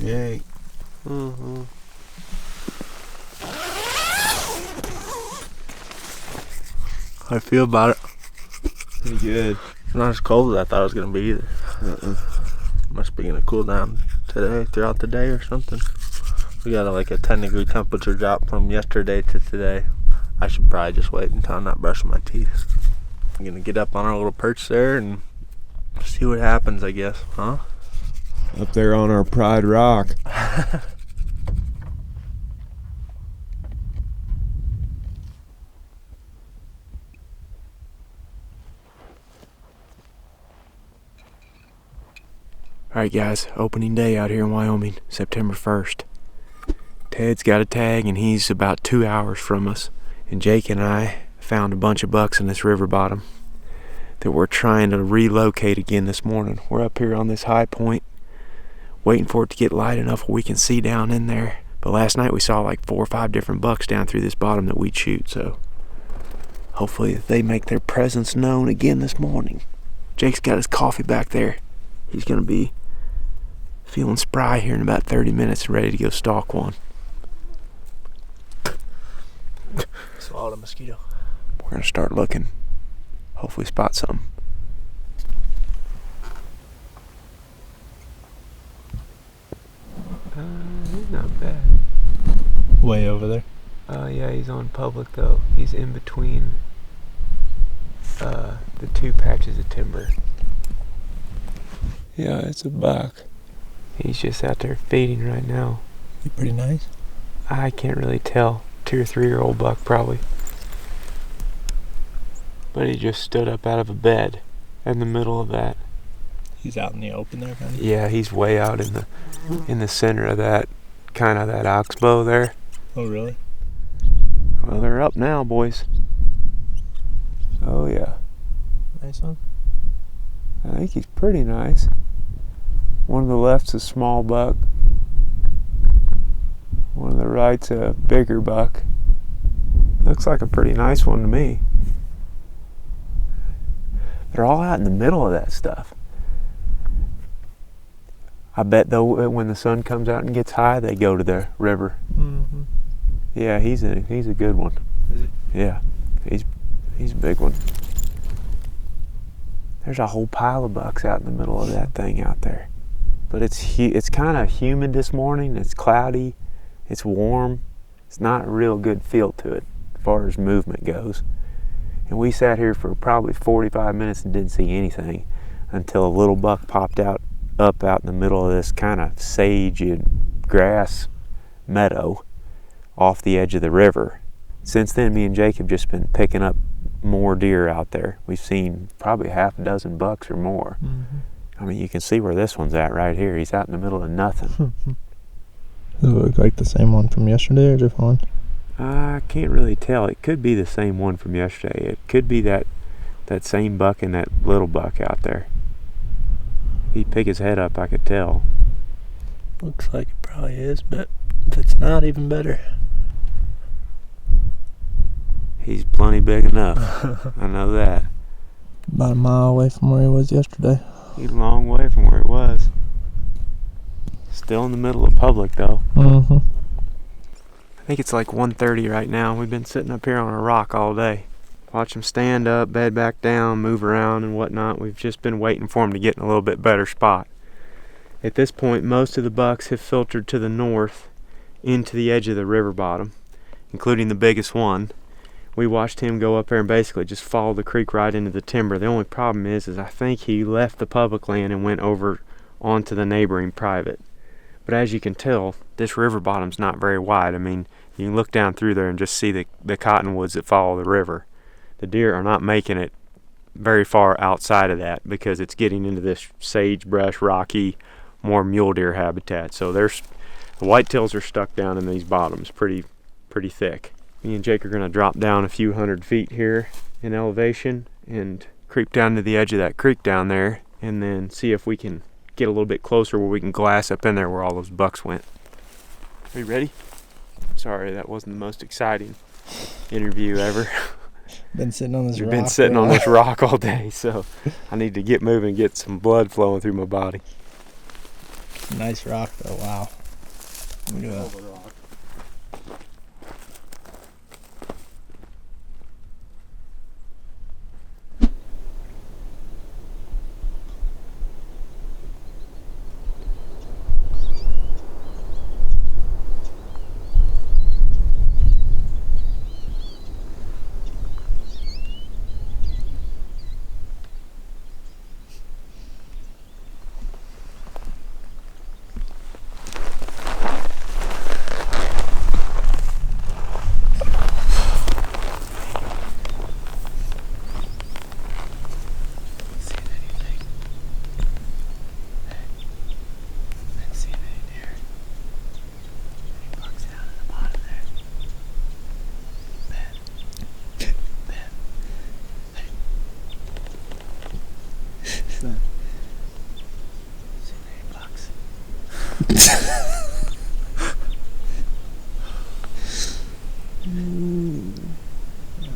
Yay. Mm-hmm. How do you feel about it? Pretty good. Not as cold as I thought it was going to be either. Must be going to cool down today, throughout the day or something. We got like a 10-degree temperature drop from yesterday to today. I should probably just wait until I'm not brushing my teeth. I'm going to get up on our little perch there and see what happens, I guess, huh? Up there on our Pride Rock. Alright guys, opening day out here in Wyoming, September 1st. Ted's got a tag and he's about 2 hours from us. And Jake and I found a bunch of bucks in this river bottom that we're trying to relocate again this morning. We're up here on this high point, waiting for it to get light enough where we can see down in there. But last night we saw like 4 or 5 different bucks down through this bottom that we'd shoot, so hopefully they make their presence known again this morning. Jake's got his coffee back there. He's gonna be feeling spry here in about 30 minutes and ready to go stalk one. Swallowed a mosquito. We're gonna start looking. Hopefully spot something. He's not bad. Way over there. Yeah, he's on public though. He's in between the 2 patches of timber. Yeah, it's a buck. He's just out there feeding right now. He's pretty nice. I can't really tell. 2 or 3-year-old buck probably. But he just stood up out of a bed in the middle of that. He's out in the open there, kind of? Yeah, he's way out in the center of that, kind of that oxbow there. Oh, really? Well, they're up now, boys. Oh, yeah. Nice one. I think he's pretty nice. One on the left's a small buck. One on the right's a bigger buck. Looks like a pretty nice one to me. They're all out in the middle of that stuff. I bet though when the sun comes out and gets high, they go to the river. Mm-hmm. Yeah, he's a good one. Is he? Yeah, he's a big one. There's a whole pile of bucks out in the middle of that thing out there. But it's kind of humid this morning. It's cloudy. It's warm. It's not a real good feel to it as far as movement goes. And we sat here for probably 45 minutes and didn't see anything until a little buck popped up out in the middle of this kind of sage and grass meadow off the edge of the river. Since then, me and Jake have just been picking up more deer out there. We've seen probably 6 bucks or more. Mm-hmm. I mean, you can see where this one's at right here. He's out in the middle of nothing. Does it look like the same one from yesterday or different one? I can't really tell. It could be the same one from yesterday. It could be that same buck and that little buck out there. He'd pick his head up, I could tell. Looks like it probably is, but if it's not, even better. He's plenty big enough. I know that. About a mile away from where he was yesterday. He's a long way from where he was. Still in the middle of public, though. Mm-hmm. I think it's like 1:30 right now. We've been sitting up here on a rock all day. Watch him stand up, bed back down, move around and whatnot. We've just been waiting for him to get in a little bit better spot. At this point, most of the bucks have filtered to the north into the edge of the river bottom, including the biggest one. We watched him go up there and basically just follow the creek right into the timber. The only problem is I think he left the public land and went over onto the neighboring private. But as you can tell, this river bottom's not very wide. I mean, you can look down through there and just see the cottonwoods that follow the river. The deer are not making it very far outside of that because it's getting into this sagebrush, rocky, more mule deer habitat. So the whitetails are stuck down in these bottoms pretty thick. Me and Jake are going to drop down a few 100 feet here in elevation and creep down to the edge of that creek down there and then see if we can get a little bit closer where we can glass up in there where all those bucks went. Are you ready? Sorry, that wasn't the most exciting interview ever. Been sitting on this We've rock. been sitting on this rock all day, so I need to get moving, get some blood flowing through my body. Nice rock though, wow. Look at that.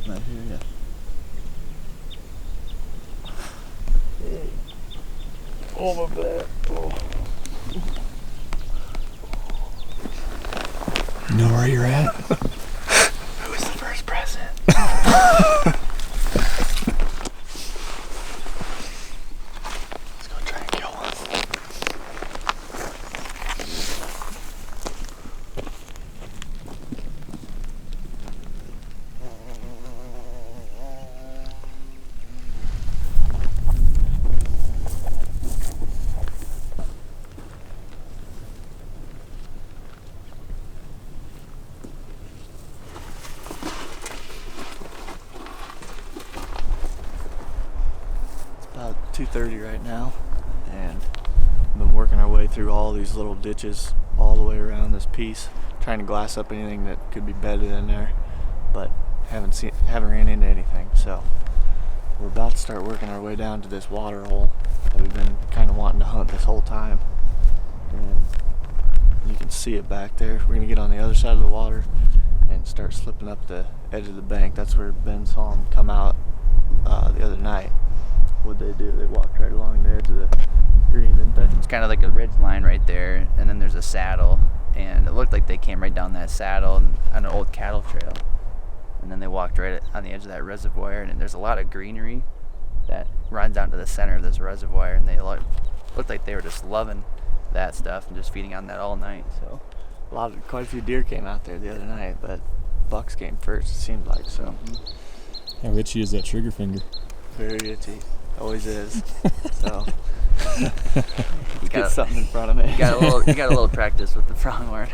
Not here yet. Oh, my bad. Oh. You know where you're at? Who was the first president? Let's go try and kill one. About 2:30 right now, and we've been working our way through all these little ditches all the way around this piece, trying to glass up anything that could be bedded in there, but haven't ran into anything. So we're about to start working our way down to this water hole that we've been kind of wanting to hunt this whole time, and you can see it back there. We're gonna get on the other side of the water and start slipping up the edge of the bank. That's where Ben saw them come out the other night. What'd they do? They walked right along the edge of the green, didn't they? It's kind of like a ridge line right there, and then there's a saddle, and it looked like they came right down that saddle and on an old cattle trail, and then they walked right on the edge of that reservoir, and there's a lot of greenery that runs down to the center of this reservoir, and they looked like they were just loving that stuff and just feeding on that all night. So Quite a few deer came out there the other night, but bucks came first, it seemed like. So How itchy is that trigger finger? very itchy, always is. So you get something in front of me. You got a little practice with the pronghorn.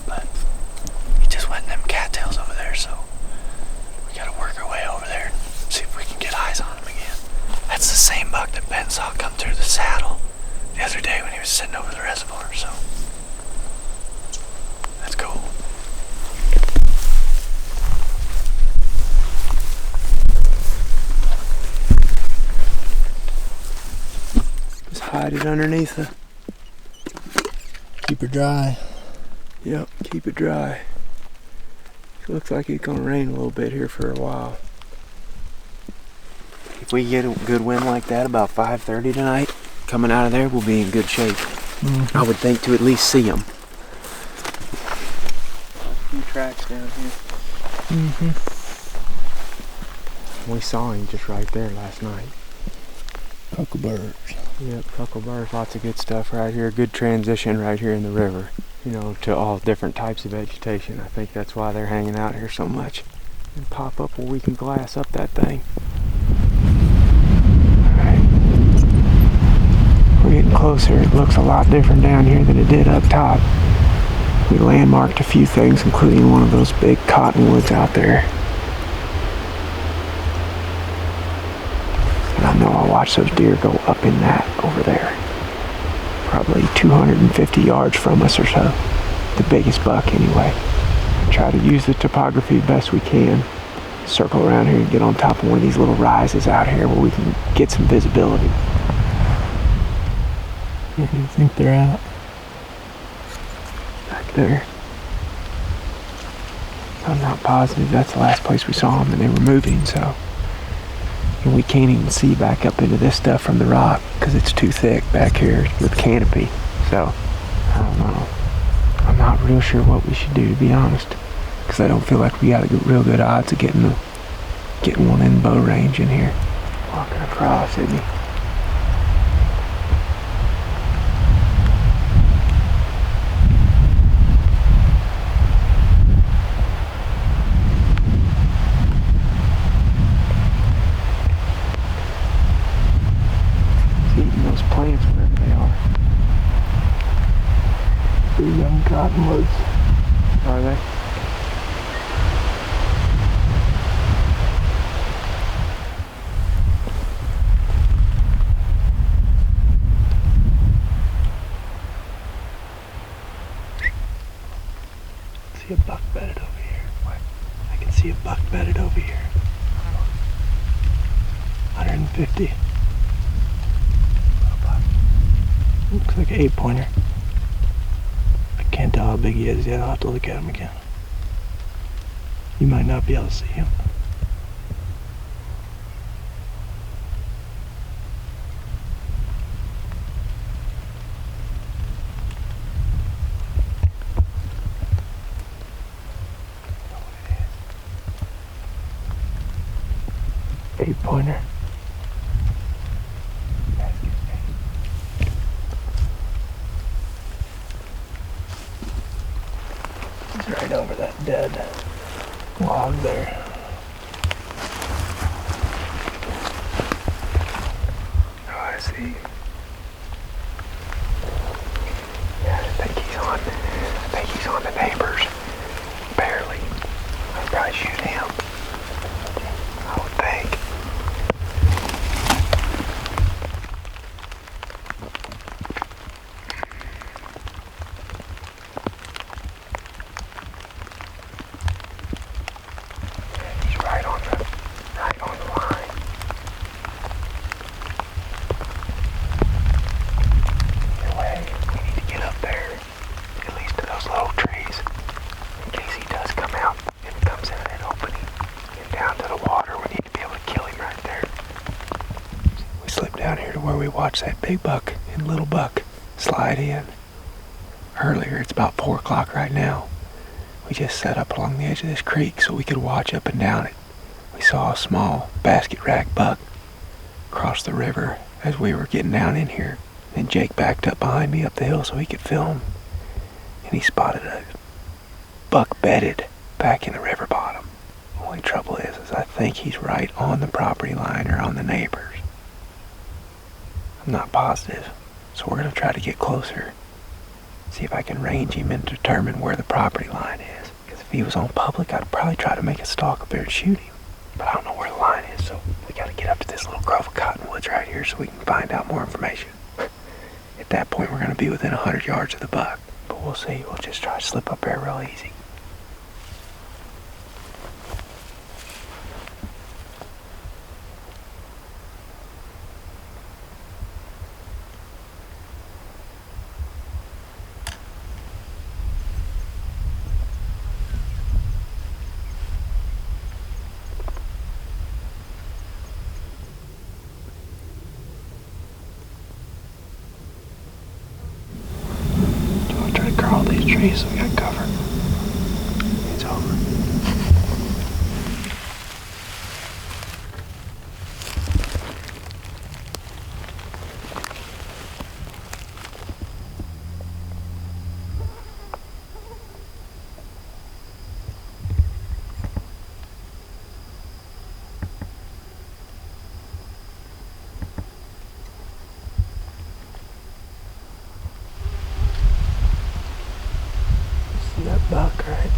But he just went in them cattails over there, so is sitting over the reservoir, so that's cool. Just hide it underneath the. Keep her dry. Yep, keep it dry. It looks like it's gonna rain a little bit here for a while. If we get a good wind like that about 5:30 tonight, coming out of there, we'll be in good shape. Mm-hmm. I would think to at least see them. A few tracks down here. Mm-hmm. We saw him just right there last night. Huckleberries. Yep, huckleberries, lots of good stuff right here. Good transition right here in the river, you know, to all different types of vegetation. I think that's why they're hanging out here so much. And pop up where we can glass up that thing. Alright. We're getting closer. It looks a lot different down here than it did up top. We landmarked a few things, including one of those big cottonwoods out there. I know I'll watch those deer go up in that over there. Probably 250 yards from us or so. The biggest buck anyway. Try to use the topography best we can. Circle around here and get on top of one of these little rises out here where we can get some visibility. Where do you think they're at? Back there. I'm not positive that's the last place we saw them and they were moving, so. And we can't even see back up into this stuff from the rock because it's too thick back here with canopy. So, I don't know. I'm not real sure what we should do, to be honest, because I don't feel like we got a real good odds of getting one in bow range in here. Walking across, isn't he? Plants wherever they are. They're young cottonwoods. Are they? See a buck bedded over here. What? I can see a buck bedded over here. 150. Looks like an 8-pointer. I can't tell how big he is yet. I'll have to look at him again. You might not be able to see him. I don't know what it is. 8-pointer. Right over that dead log there. Oh, I see. Yeah, I think he's on the neighbors. Barely. I'd probably shoot him. I would think. Watch that big buck and little buck slide in. Earlier, it's about 4 o'clock right now. We just set up along the edge of this creek so we could watch up and down it. We saw a small basket rack buck cross the river as we were getting down in here. Then Jake backed up behind me up the hill so he could film. And he spotted a buck bedded back in the river bottom. The only trouble is I think he's right on the property line or on the neighbors. I'm not positive, so we're going to try to get closer. See if I can range him and determine where the property line is. Because if he was on public, I'd probably try to make a stalk up there and shoot him. But I don't know where the line is, so we got to get up to this little grove of cottonwoods right here so we can find out more information. At that point, we're going to be within 100 yards of the buck. But we'll see. We'll just try to slip up there real easy. All these trees, so we got cover. It's over. That buck, right?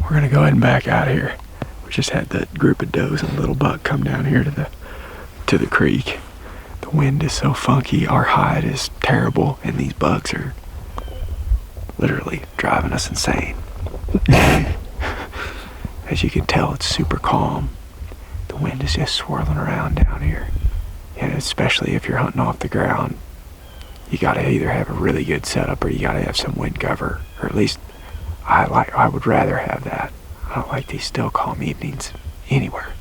We're gonna go ahead and back out of here. We just had that group of does and little buck come down here to the creek. The wind is so funky, our hide is terrible, and these bucks are literally driving us insane. As you can tell, it's super calm. The wind is just swirling around down here. And especially if you're hunting off the ground, you gotta either have a really good setup or you gotta have some wind cover, or at least I would rather have that. I don't like these still calm evenings anywhere.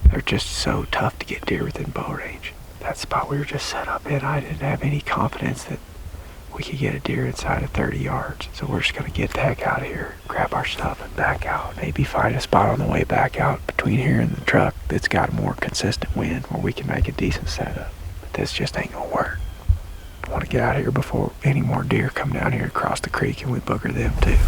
They're just so tough to get deer within bow range. That spot we were just set up in, I didn't have any confidence that we could get a deer inside of 30 yards. So we're just gonna get the heck out of here, grab our stuff and back out. Maybe find a spot on the way back out between here and the truck that's got a more consistent wind where we can make a decent setup. But this just ain't gonna work. I want to get out of here before any more deer come down here across the creek and we booger them too.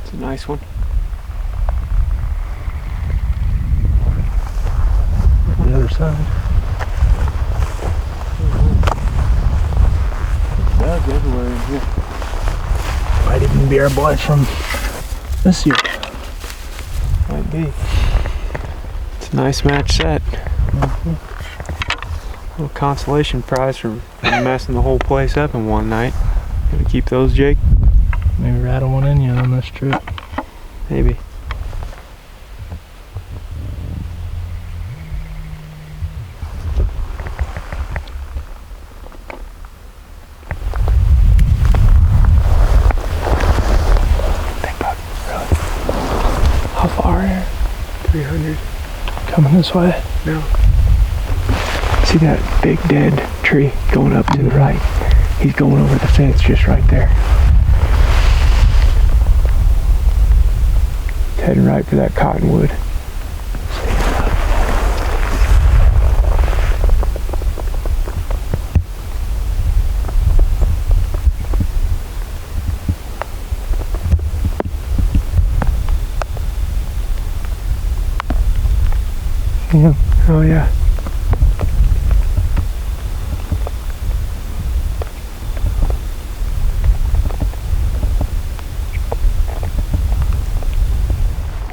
It's a nice one. The other side. Bugs everywhere in here. Might even be our boys from this year. Might be. It's a nice match set. Little consolation prize for messing the whole place up in one night. Gonna keep those, Jake? Maybe rattle one in you on this trip. Maybe. How far here? 300. Coming this way? No. See that big dead tree going up to the right? He's going over the fence just right there. He's heading right for that cottonwood. Yeah. Oh yeah.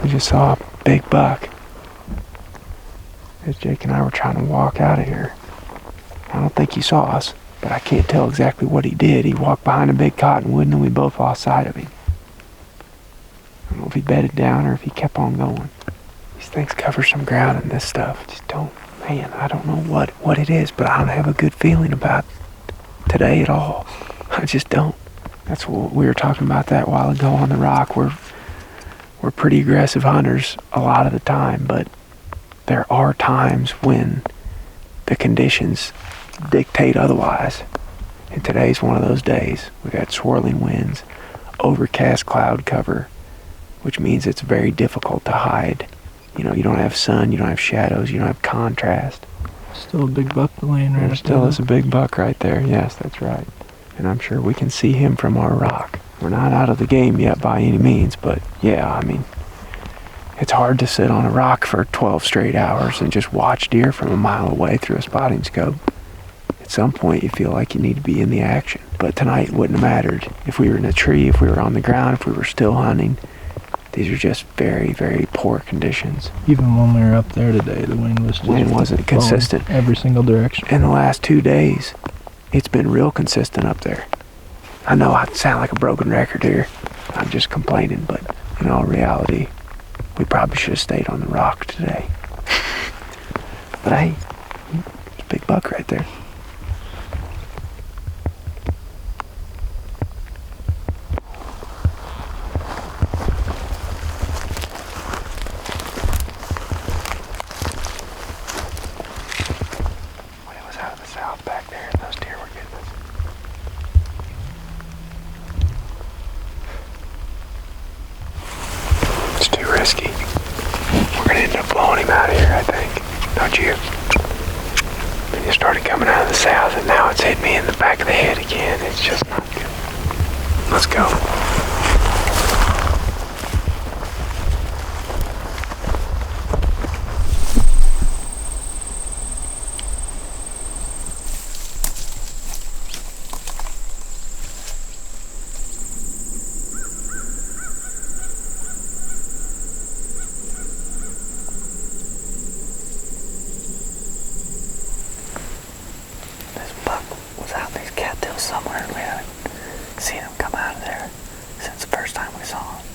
We just saw a big buck as Jake and I were trying to walk out of here. I don't think he saw us, but I can't tell exactly what he did. He walked behind a big cottonwood and we both lost sight of him. I don't know if he bedded down or if he kept on going. These things cover some ground in this stuff. Just don't, man, I don't know what it is, but I don't have a good feeling about today at all. I just don't. That's what we were talking about that while ago on the rock. We're pretty aggressive hunters a lot of the time, but there are times when the conditions dictate otherwise. And today's one of those days. We've got swirling winds, overcast cloud cover, which means it's very difficult to hide. You know, you don't have sun, you don't have shadows, you don't have contrast. Still a big buck laying right There up still there. is a big buck right there. Yes, that's right. And I'm sure we can see him from our rock. We're not out of the game yet by any means, but yeah, I mean, it's hard to sit on a rock for 12 straight hours and just watch deer from a mile away through a spotting scope. At some point, you feel like you need to be in the action. But tonight wouldn't have mattered. If we were in a tree, if we were on the ground, if we were still hunting, these are just very, very poor conditions. Even when we were up there today, the wind was just Wasn't blowing consistent. every single direction. In the last 2 days, it's been real consistent up there. I know I sound like a broken record here. I'm just complaining, but in all reality, we probably should have stayed on the rock today. But hey, there's a big buck right there. It was out of the south back there, and those deer were getting us. It's too risky. We're gonna end up blowing him out of here, I think. Don't you? And he started coming out of the south, and now it's hit me in the back of the head again. It's just not good. Let's go. This buck was out in these cattails somewhere, and we haven't seen him come out of there since the first time we saw him.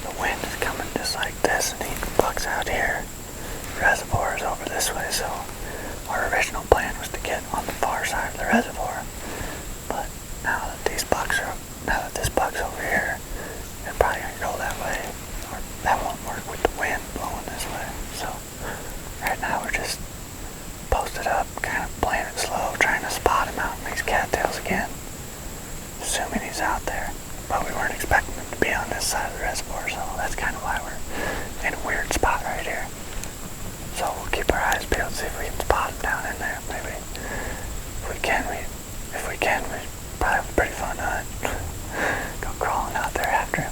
The wind is coming just like this, and the buck's out here. The reservoir is over this way, so our original plan was to get on the far side of the reservoir. But now that this buck's over here, they're probably gonna go that way, or that won't work with the wind blowing this way. So right now we're just posted up, kind of playing it slow, trying to spot him out in these cattails again, assuming he's out there. But we weren't expecting him to be on this side of the reservoir, so that's kind of why we're in a weird spot right here. So we'll keep our eyes peeled, see if we can spot him down in there. Maybe if we can, we probably have a pretty fun hunt. Go crawling out there after him.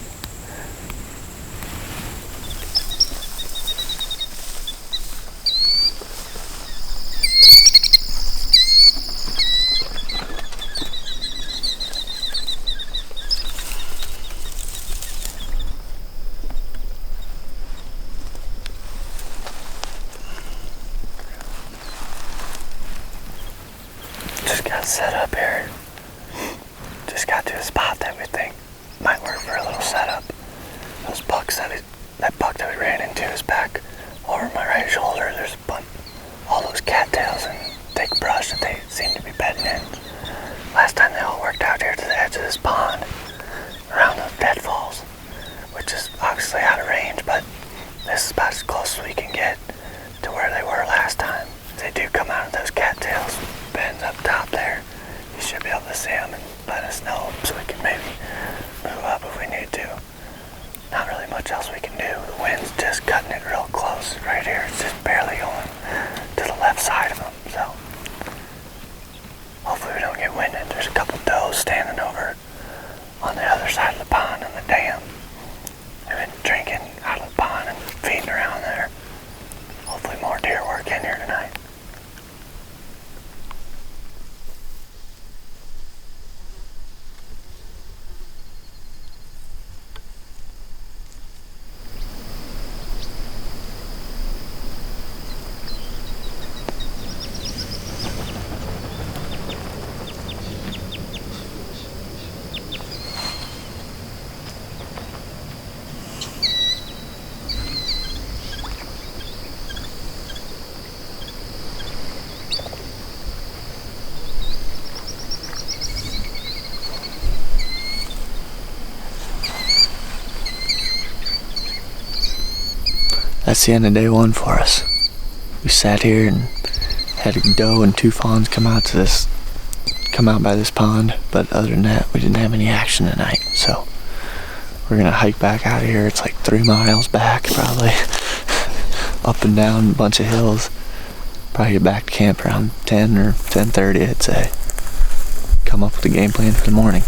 Just got set up here. Just got to a spot that we think might work for a little setup. Those bucks that buck that we ran into is back over my right shoulder. There's all those cattails and thick brush that they seem to be bedding in. Last time they all worked out here to the edge of this pond, around those deadfalls, which is obviously out of range, but this is about as close as we can get to where they were last time. They do come out of those cattails, bends up top there. You should be able to see them and let us know so we can maybe move up if we need to. Not really much else we can do. The wind's just cutting it real close right here. It's just barely going to the left side of them, so hopefully we don't get winded. There's a couple does standing over on the other side of the pond in the dam. They've been drinking out of the pond and feeding around there. Hopefully more deer work in here tonight. that's the end of day one for us. We sat here and had a doe and 2 fawns come out by this pond, but other than that, we didn't have any action tonight. So we're gonna hike back out of here. It's like 3 miles back, probably. Up and down a bunch of hills. Probably get back to camp around 10 or 10:30, I'd say. Come up with a game plan for the morning.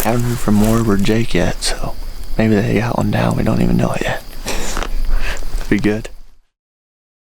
Haven't heard from Morb or Jake yet, so maybe they got one down. We don't even know it yet. That'd be good.